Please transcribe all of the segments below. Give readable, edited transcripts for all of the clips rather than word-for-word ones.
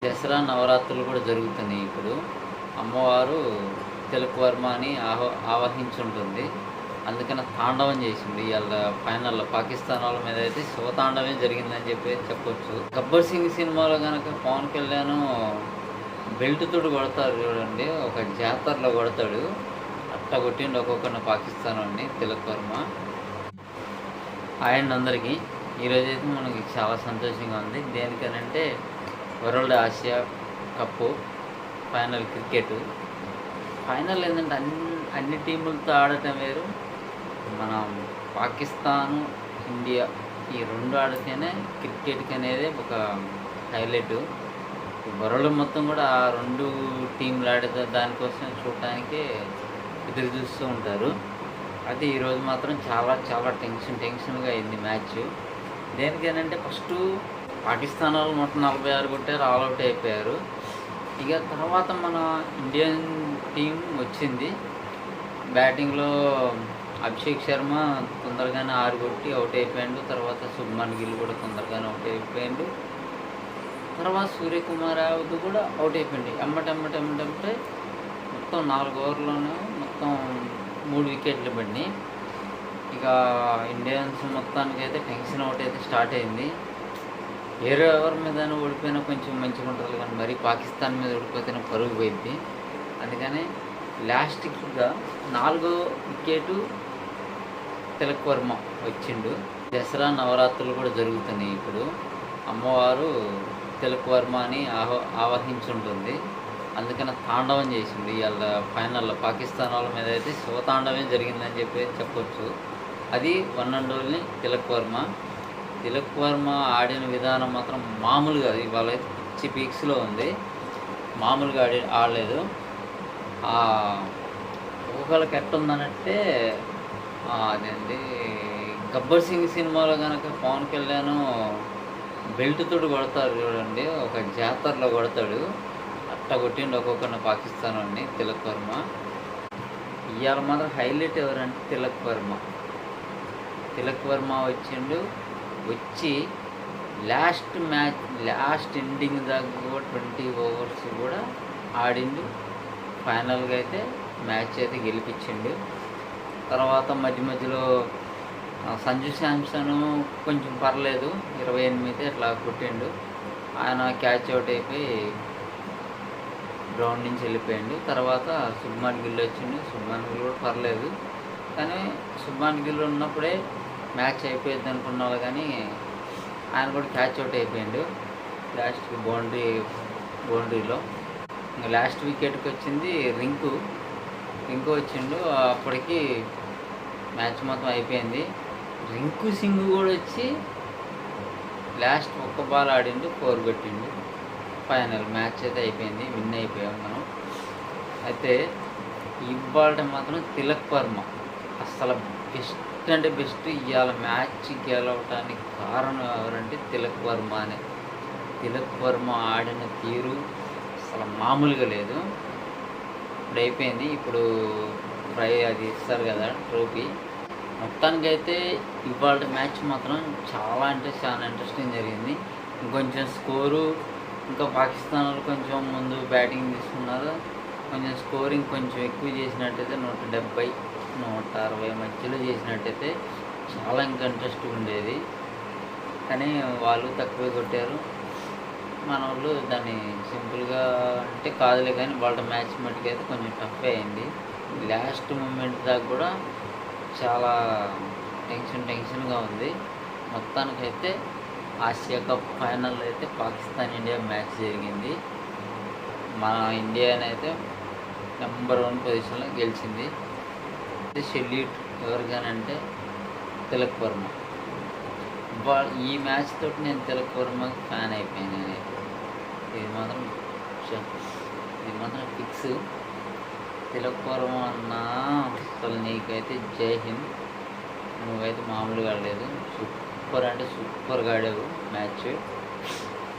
దసరా నవరాత్రులు కూడా జరుగుతున్నాయి ఇప్పుడు. అమ్మవారు తిలకవర్మ అని ఆవహించుంటుంది. అందుకని తాండవం చేసింది. ఇయాల ఫైనల్‌లో పాకిస్తాన్ వాళ్ళ మీద అయితే శివతాండవమే జరిగిందని చెప్పొచ్చు. 'గబ్బర్ సింగ్' సినిమాలో గనక పవన్ కళ్యాణ్ బెల్ట్ తోటి కొడతారు చూడండి. ఒక జాతరలో కొడతాడు. అట్లా కొట్టిండు ఒక్కొక్కడిని పాకిస్తానోడిని తిలకవర్మ. హాయ్ అండి అందరికీ. ఈరోజైతే మనకి చాలా సంతోషంగా ఉంది. దేనికనంటే world Asia cup final cricket. Final ఏంటంటే అన్ని టీములతో ఆడటం వేరు. మనం పాకిస్తాను, ఇండియా ఈ రెండు ఆడితేనే క్రికెట్కి అనేది ఒక హైలైట్. వరల్డ్ మొత్తం కూడా ఆ రెండు టీంలు ఆడే దానికోసం చూడటానికే ఎదురు చూస్తూ ఉంటారు. అయితే ఈరోజు మాత్రం చాలా చాలా టెన్షన్గా అయింది మ్యాచ్. దేనికేనంటే ఫస్ట్ పాకిస్తాన్ వాళ్ళు 146 కొట్టారు, ఆల్అవుట్ అయిపోయారు. ఇక తర్వాత మన ఇండియన్ టీం వచ్చింది. బ్యాటింగ్లో అభిషేక్ శర్మ తొందరగానే 6 కొట్టి అవుట్ అయిపోయాడు. తర్వాత శుభ్మన్ గిల్ కూడా తొందరగానే అవుట్ అయిపోయాడు. తర్వాత సూర్యకుమార్ యాదవ్ కూడా అవుట్ అయిపోయింది. ఎమ్మటెమ్మటే మొత్తం 4 ఓవర్లోనే మొత్తం 3 వికెట్లు పడినాయి. ఇక ఇండియన్స్ మొత్తానికి అయితే టెన్షన్ అవుట్ అయితే స్టార్ట్ అయింది. వేరే ఎవరి మీద ఓడిపోయినా కొంచెం మంచిగా ఉంటుంది, కానీ మరి పాకిస్తాన్ మీద ఓడిపోతేనే పరుగు పోయింది. అందుకని లాస్ట్గా 4వ వికెట్ తిలకవర్మ వచ్చిండు. దసరా నవరాత్రులు కూడా జరుగుతున్నాయి ఇప్పుడు. అమ్మవారు తిలకవర్మ అని ఆవహించుంటుంది. అందుకని తాండవం చేసింది. ఇవాళ ఫైనల్లో పాకిస్తాన్ వాళ్ళ మీద అయితే శివతాండవమే జరిగిందని చెప్పొచ్చు. అది వన్ అండ్ ఓన్లీ తిలకవర్మ ఆడిన విధానం మాత్రం మామూలుగా ఇవాళ అయితే పిచ్చి పీక్స్లో ఉంది. మామూలుగా ఆడలేదు. ఒక్కొక్కరికి ఎట్టుందనంటే అదేంటి 'గబ్బర్ సింగ్' సినిమాలో కనుక పవన్ కళ్యాణ్ బెల్ట్ తోటి కొడతారు చూడండి. ఒక జాతరలో కొడతాడు. అట్లా కొట్టిండు ఒక్కొక్కరిని పాకిస్తాన్ వాడిని తిలకవర్మ. ఇవాళ మాత్రం హైలైట్ ఎవరంటే తిలకవర్మ వచ్చిండు. వచ్చి లాస్ట్ ఎండింగ్ దాకా కూడా 20 ఓవర్స్ కూడా ఆడిండు. ఫైనల్గా అయితే మ్యాచ్ అయితే గెలిపించిండు. తర్వాత మధ్యలో సంజు శాంసన్ కొంచెం పర్లేదు, 28 అట్లా కొట్టిండు. ఆయన క్యాచ్ అవుట్ అయిపోయి గ్రౌండ్ నుంచి వెళ్ళిపోయాడు. తర్వాత శుభ్మన్ గిల్ వచ్చిండు. శుభ్మన్ గిల్ కూడా పర్లేదు, కానీ శుభ్మన్ గిల్ ఉన్నప్పుడే మ్యాచ్ అయిపోయింది అనుకున్నావు, కానీ ఆయన కూడా క్యాచ్ అవుట్ అయిపోయాడు లాస్ట్కి బౌండరీలో. ఇంకా లాస్ట్ వికెట్కి వచ్చింది రింకు వచ్చిండు. అప్పటికి మ్యాచ్ మొత్తం అయిపోయింది. రింకు సింగ్ కూడా వచ్చి లాస్ట్ ఒక్క బాల్ ఆడిండు, 4 కొట్టిండు. ఫైనల్ మ్యాచ్ అయితే అయిపోయింది, విన్ అయిపోయాం మనం. అయితే ఇవాళ మాత్రం తిలకవర్మ అసలు బెస్ట్ అంటే బెస్ట్. ఇవాళ మ్యాచ్ గెలవటానికి కారణం ఎవరంటే తిలకవర్మ ఆడిన తీరు అసలు మామూలుగా లేదు. ఇప్పుడు అయిపోయింది. ఇప్పుడు అది ఇస్తారు కదా ట్రోఫీ. మొత్తానికైతే ఇవాళ మ్యాచ్ మాత్రం చాలా అంటే చాలా ఇంట్రెస్టింగ్ జరిగింది. ఇంకొంచెం స్కోరు ఇంకా పాకిస్తాన్ వాళ్ళు కొంచెం ముందు బ్యాటింగ్ తీసుకున్నారు. కొంచెం స్కోరింగ్ కొంచెం ఎక్కువ చేసినట్టయితే 170, 160 మధ్యలో చేసినట్టయితే చాలా ఇంకా ఇంట్రెస్ట్ ఉండేది. కానీ వాళ్ళు తక్కువే కొట్టారు. మన వాళ్ళు దాన్ని సింపుల్గా అంటే కాదులే, కానీ వాళ్ళ మ్యాచ్ మట్టుకైతే కొంచెం టఫ్ అయింది. లాస్ట్ మూమెంట్ దాకా కూడా చాలా టెన్షన్గా ఉంది. మొత్తానికైతే ఆసియా కప్ ఫైనల్ అయితే పాకిస్తాన్ ఇండియా మ్యాచ్ జరిగింది. మన ఇండియానైతే నెంబర్ 1 పొజిషన్లో గెలిచింది. సెల్యూట్ ఎవరిగానంటే తిలకవర్మ. ఈ మ్యాచ్ తోటి నేను తిలకవర్మకి ఫ్యాన్ అయిపోయాను. ఇది మాత్రం ఫిక్స్. తిలకవర్మ అన్న అసలు నీకైతే జై హింద్. నువ్వైతే మామూలుగా ఆడలేదు, సూపర్ అంటే సూపర్గా ఆడావు మ్యాచ్.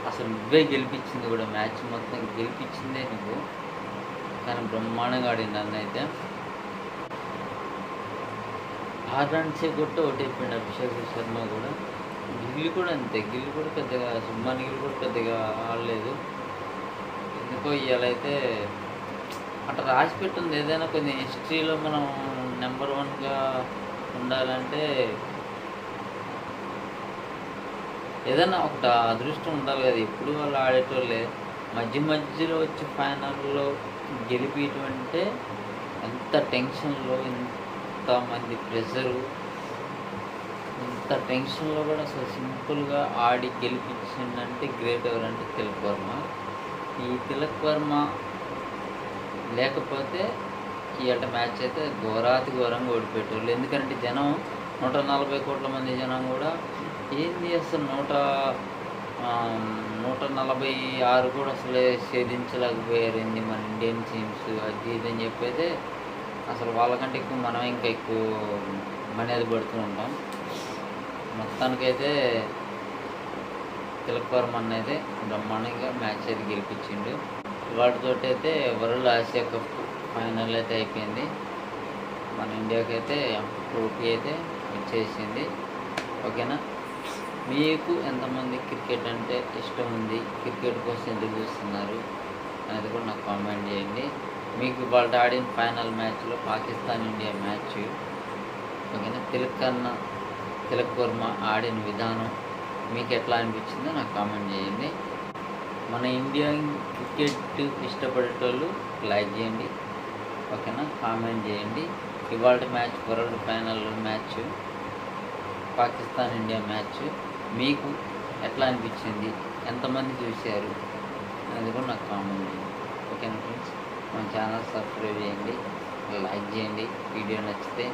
అసలు నువ్వే గెలిపించింది కూడా, మ్యాచ్ మొత్తం గెలిపించిందే నువ్వు. కానీ బ్రహ్మాండంగా ఆడింది అన్న అయితే. 6 రన్సే కొట్టి అవుట్ అయిపోయింది అభిషేక్ శర్మ కూడా. గిల్ కూడా అంతే. గిల్ కూడా పెద్దగా, శుభ్మన్ గిల్ కూడా పెద్దగా ఆడలేదు. ఎందుకో ఇవాళైతే అట్లా రాసి పెట్టింది. ఏదైనా కొంచెం హిస్టరీలో మనం నెంబర్ 1గా ఉండాలంటే ఏదైనా ఒక అదృష్టం ఉండాలి కదా. ఎప్పుడు వాళ్ళు ఆడేటోళ్ళే మధ్యలో వచ్చి ఫైనల్లో గెలిపియటం అంటే ఎంత టెన్షన్లో, ఎంతమంది ప్రెషరు, ఇంత టెన్షన్లో కూడా అసలు సింపుల్గా ఆడి గెలిపించిందంటే గ్రేట్ ఎవరంటే తిలక్ వర్మ. ఈ తిలక్ వర్మ లేకపోతే ఇవాళ మ్యాచ్ అయితే ఘోరాతి ఘోరంగా ఓడిపెట్టేవాళ్ళు. ఎందుకంటే జనం 140 కోట్ల మంది జనం కూడా ఏంది అసలు 146 కూడా అసలు ఛేదించలేకపోయారు ఏంది మన ఇండియన్ టీమ్స్, అది ఇది అని చెప్పైతే అసలు వాళ్ళకంటే ఎక్కువ మనం ఇంకా ఎక్కువ మనేది పడుతూ ఉంటాం. మొత్తానికైతే తిలక్ వర్మ అనేది బ్రహ్మాండంగా మ్యాచ్ అయితే గెలిపించిండు. వాటితోటి అయితే వరల్డ్ ఆసియా కప్ ఫైనల్ అయితే అయిపోయింది. మన ఇండియాకి అయితే ట్రోఫీ అయితే వచ్చేసింది. ఓకేనా, మీకు ఎంతమంది క్రికెట్ అంటే ఇష్టం ఉంది, క్రికెట్ కోసం ఎందుకు చూస్తున్నారు అనేది కూడా నాకు కామెంట్ చేయండి. మీకు వాళ్ళు ఆడిన ఫైనల్ మ్యాచ్లో పాకిస్తాన్ ఇండియా మ్యాచ్, ఓకేనా, తిలక్ వర్మ ఆడిన విధానం మీకు ఎట్లా అనిపించిందో నాకు కామెంట్ చేయండి. మన ఇండియన్ క్రికెట్ ఇష్టపడేటోళ్ళు లైక్ చేయండి, ఓకేనా, కామెంట్ చేయండి. ఇవాళ match world final match Pakistan India match మీకు ఎట్లా అనిపించింది, ఎంతమంది చూశారు అనేది కూడా నాకు కామెంట్ చేయండి. ఓకేనా ఫ్రెండ్స్, మన ఛానల్ సబ్స్క్రైబ్ చేయండి, లైక్ చేయండి. వీడియో నచ్చితే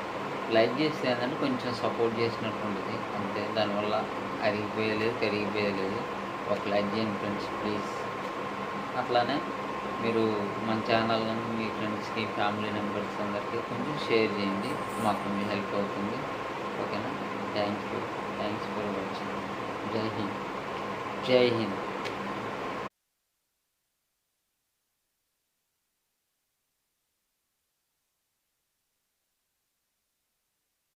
లైక్ చేస్తే ఏంటంటే కొంచెం సపోర్ట్ చేసినట్టు ఉంటుంది అంతే, దానివల్ల అరిగిపోయలేదు కరిగిపోయలేదు. ఒక లైక్ చేయండి ఫ్రెండ్స్ ప్లీజ్. అట్లానే మీరు మన ఛానల్ కానీ మీ ఫ్రెండ్స్కి, ఫ్యామిలీ మెంబర్స్ అందరికీ కొంచెం షేర్ చేయండి, మాకు కొంచెం హెల్ప్ అవుతుంది. ఓకేనా, థ్యాంక్స్ ఫర్ వాచింగ్. జై హింద్, జై హింద్.